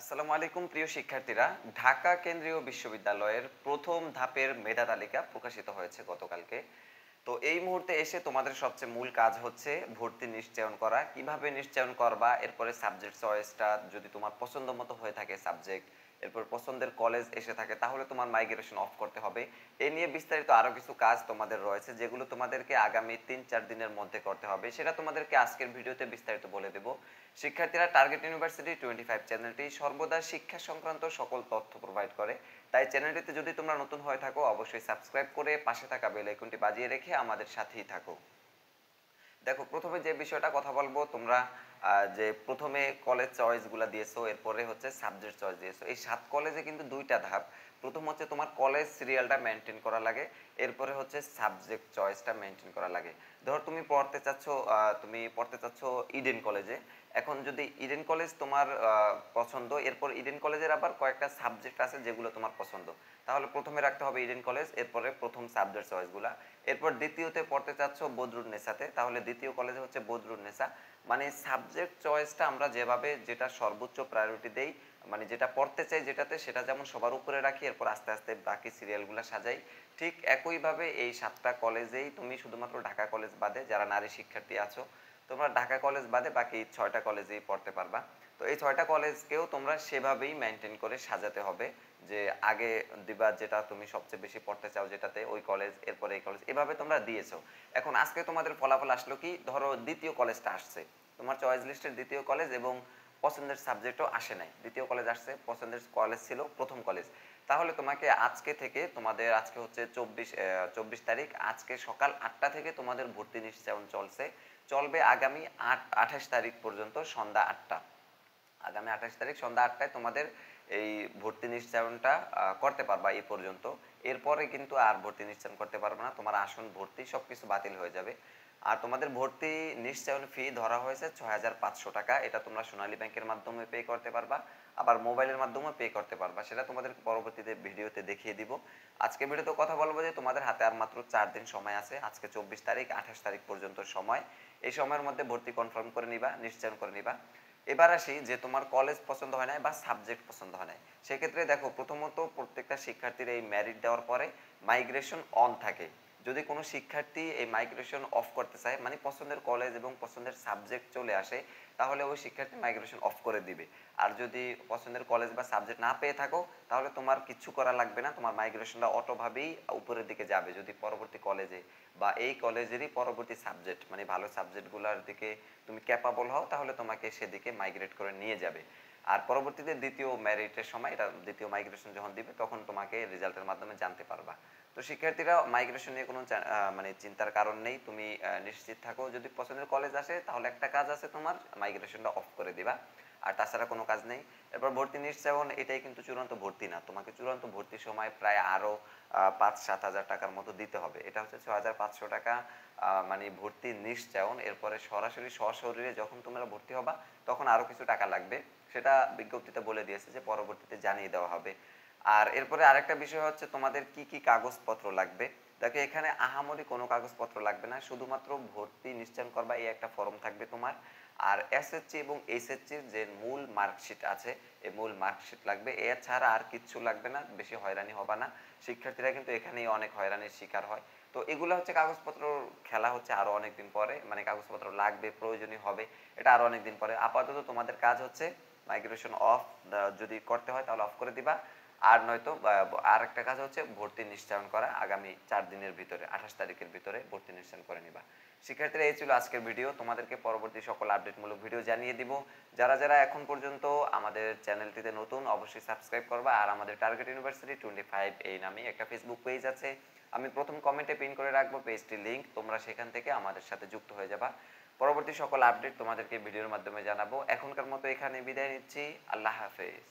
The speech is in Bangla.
আসসালামু আলাইকুম প্রিয় শিক্ষার্থীরা। ঢাকা কেন্দ্রীয় বিশ্ববিদ্যালয়ের প্রথম ধাপের মেধা তালিকা প্রকাশিত হয়েছে গতকালকে। তো এই মুহূর্তে এসে তোমাদের সবচেয়ে মূল কাজ হচ্ছে ভর্তি নিশ্চয়ন করা। কিভাবে নিশ্চয়ন করবা, এরপরে সাবজেক্ট চয়েসটা যদি তোমার পছন্দ মতো হয়ে থাকে সাবজেক্ট, এরপর পছন্দের কলেজ এসে থাকে, তাহলে তোমার মাইগ্রেশন অফ করতে হবে। এ নিয়ে বিস্তারিত আরো কিছু কাজ তোমাদের রয়েছে, যেগুলো তোমাদেরকে আগামী ৩-৪ দিনের মধ্যে করতে হবে। সেটা তোমাদেরকে আজকের ভিডিওতে বিস্তারিত বলে দেব। শিক্ষার্থীরা, টার্গেট ইউনিভার্সিটি 25 চ্যানেলটি সর্বদা শিক্ষা সংক্রান্ত সকল তথ্য প্রোভাইড করে। তাই চ্যানেলটিতে যদি তোমরা নতুন হয়ে থাকো, অবশ্যই সাবস্ক্রাইব করে পাশে থাকা বেল আইকনটি বাজিয়ে রেখে আমাদের সাথেই থাকো। দেখো, প্রথমে যে বিষয়টা কথা বলবো, তোমরা যে প্রথমে কলেজ চয়েসগুলো দিয়েছো, এরপরে হচ্ছে সাবজেক্ট চয়েস দিয়েছো। এই 7 কলেজে কিন্তু দুইটা ধাপ। প্রথম হচ্ছে তোমার কলেজ সিরিয়ালটা মেনটেন করা লাগে, এরপরে হচ্ছে সাবজেক্ট চয়েসটা মেনটেন করা লাগে। ধর তুমি পড়তে চাচ্ছ ইডেন কলেজে। এখন যদি ইডেন কলেজ তোমার পছন্দ, এরপর ইডেন কলেজের আবার কয়েকটা সাবজেক্ট আছে যেগুলো তোমার পছন্দ, তাহলে প্রথমে রাখতে হবে ইডেন কলেজ, এরপরে প্রথম সাবজেক্ট চয়েসগুলা। এরপর দ্বিতীয়তে পড়তে চাচ্ছ বদরুন নেসাতে, তাহলে দ্বিতীয় কলেজে হচ্ছে বদরুন নেসা। মানে সাবজেক্ট চয়েসটা আমরা যেভাবে যেটা সর্বোচ্চ প্রায়োরিটি দেই, মানে যেটা পড়তে চাই যেটাতে, সেটা যেমন সবার উপরে রাখি, এরপর আস্তে আস্তে বাকি সিরিয়ালগুলো সাজাই, ঠিক একইভাবে এই 7টা কলেজেই তুমি শুধুমাত্র ঢাকা কলেজ বাদে, যারা নারী শিক্ষার্থী আছো, তোমরা ঢাকা কলেজ বাদে বাকি 6টা কলেজেই পড়তে পারবা। তো এই 6টা কলেজকেও তোমরা সেভাবেই মেনটেন করে সাজাতে হবে, যে আগে দিবা যেটা তুমি সবচেয়ে বেশি পড়তে চাও যেটাতে, ওই কলেজ, এরপরে এই কলেজ, এভাবে তোমরা দিয়েছো। এখন আজকে তোমাদের ফলাফল আসলো কি, ধরো দ্বিতীয় কলেজটা আসছে, তোমার চয়েস লিস্টের দ্বিতীয় কলেজ, এবং পছন্দের সাবজেক্টও আসে নাই, দ্বিতীয় কলেজ আসছে, পছন্দের কলেজ ছিল প্রথম কলেজ। তাহলে তোমাকে আজকে থেকে, তোমাদের আজকে হচ্ছে 24 তারিখ, আজকে সকাল 8টা থেকে তোমাদের ভর্তি নিশ্চয়ন চলবে আগামী 28 তারিখ পর্যন্ত সন্ধ্যা 8টা। আগামী 28 তারিখ সন্ধ্যা 8টায় তোমাদের এই ভর্তি নিশ্চয়নটা করতে পারবা এই পর্যন্ত। এরপরে কিন্তু আর ভর্তি নিশ্চয়ন করতে পারবে না, তোমার আসন ভর্তি সবকিছু বাতিল হয়ে যাবে। আর তোমাদের ভর্তি নিশ্চয়ন ফি ধরা হয়েছে 6500 টাকা। এটা তোমরা সোনালী ব্যাংকের মাধ্যমে পে করতে পারবা, আবার মোবাইলের মাধ্যমে পে করতে পারবা, সেটা তোমাদের পরবর্তীতে ভিডিওতে দেখিয়ে দিব। আজকে ভিডিওতে কথা বলবো যে তোমাদের হাতে আর মাত্র 4 দিন সময় আছে, আজকে 24 তারিখ, 28 তারিখ পর্যন্ত সময়। এই সময়ের মধ্যে ভর্তি কনফার্ম করে নিবা, নিশ্চয়ন করে নিবা। এবার আসি যে তোমার কলেজ পছন্দ হয় নাই বা সাবজেক্ট পছন্দ হয় নাই। সেক্ষেত্রে দেখো, প্রথমত প্রত্যেকটা শিক্ষার্থীর এই মেরিট দেওয়ার পরে মাইগ্রেশন অন থাকে। যদি কোনো শিক্ষার্থী এই মাইগ্রেশন অফ করতে চায়, মানে পছন্দের কলেজ এবং পছন্দের সাবজেক্ট চলে আসে, তাহলে ওই শিক্ষার্থী মাইগ্রেশন অফ করে দিবে। আর যদি পছন্দের কলেজ বা সাবজেক্ট না পেয়ে থাকো, তাহলে তোমার কিচ্ছু করা লাগবে না, তোমার মাইগ্রেশনটা অটোভাবেই উপরের দিকে যাবে। যদি পরবর্তী কলেজে বা এই কলেজেরই পরবর্তী সাবজেক্ট, মানে ভালো সাবজেক্টগুলোর দিকে তুমি ক্যাপাবল হও, তাহলে তোমাকে সেদিকে মাইগ্রেট করে নিয়ে যাবে। আর পরবর্তীতে দ্বিতীয় মেরিটের সময়, এটা দ্বিতীয় মাইগ্রেশন যখন দিবে, তখন তোমাকে রেজাল্টের মাধ্যমে জানতে পারবা। তো শিক্ষার্থীরা, মাইগ্রেশন নিয়ে কোনো মানে চিন্তার কারণ নেই, তুমি নিশ্চিত থাকো। যদি পছন্দের কলেজ আসে, তাহলে একটা কাজ আছে, তোমার মাইগ্রেশনটা অফ করে দিবা, আর তাছাড়া কোনো কাজ নেই। এরপর ভর্তি নিশ্চয়ন, এটাই কিন্তু চূড়ান্ত ভর্তি না, তোমাকে চূড়ান্ত ভর্তির সময় প্রায় আরও 5-7 হাজার টাকার মতো দিতে হবে। এটা হচ্ছে 6500 টাকা, মানে ভর্তি নিশ্চয়ন। এরপরে সরাসরি সশরীরে যখন তোমরা ভর্তি হবা, তখন আরও কিছু টাকা লাগবে, সেটা বিজ্ঞপ্তিতে বলে দিয়েছে যে পরবর্তীতে জানিয়ে দেওয়া হবে। আর এরপরে আরেকটা বিষয় হচ্ছে, তোমাদের কি কি কাগজপত্র লাগবে। দেখো, এখানে আহামরি কোনো কাগজপত্র লাগবে না, শুধুমাত্র ভর্তি নিশ্চয়ন করবা এই একটা ফর্ম থাকবে তোমার, আর এসএসসি এবং এইচএসসির যে মূল মার্কশিট আছে, এই মূল মার্কশিট লাগবে। এছাড়া আর কিচ্ছু লাগবে না, বেশি হয়রানি হবে না। শিক্ষার্থীরা কিন্তু এখানেই অনেক হয়রানির শিকার হয়। তো এগুলো হচ্ছে কাগজপত্র, খেলা হচ্ছে আরো অনেকদিন পরে, মানে কাগজপত্র লাগবে, প্রয়োজনীয় হবে, এটা আরো অনেকদিন পরে। আপাতত তোমাদের কাজ হচ্ছে মাইগ্রেশন অফ, যদি করতে হয় তাহলে অফ করে দিবা, আর নয়তো আর একটা কাজ হচ্ছে ভর্তি নিশ্চয়ন করা, আগামী 4 দিনের ভিতরে, 28 তারিখের ভিতরে ভর্তি নিশ্চয়ন করে নিবা। শিক্ষার্থীরা, এই ছিল আজকের ভিডিও, তোমাদেরকে পরবর্তী সকল আপডেটমূলক ভিডিও জানিয়ে দিব। যারা যারা এখন পর্যন্ত আমাদের চ্যানেলটিতে নতুন, অবশ্যই সাবস্ক্রাইব করবা। আর আমাদের টার্গেট ইউনিভার্সিটি 25 এই নামে একটা ফেসবুক পেজ আছে, আমি প্রথম কমেন্টে পিন করে রাখবো পেজটির লিঙ্ক, তোমরা সেখান থেকে আমাদের সাথে যুক্ত হয়ে যাবা। পরবর্তী সকল আপডেট তোমাদেরকে ভিডিওর মাধ্যমে জানাবো। এখনকার মতো এখানে বিদায় নিচ্ছি, আল্লাহ হাফেজ।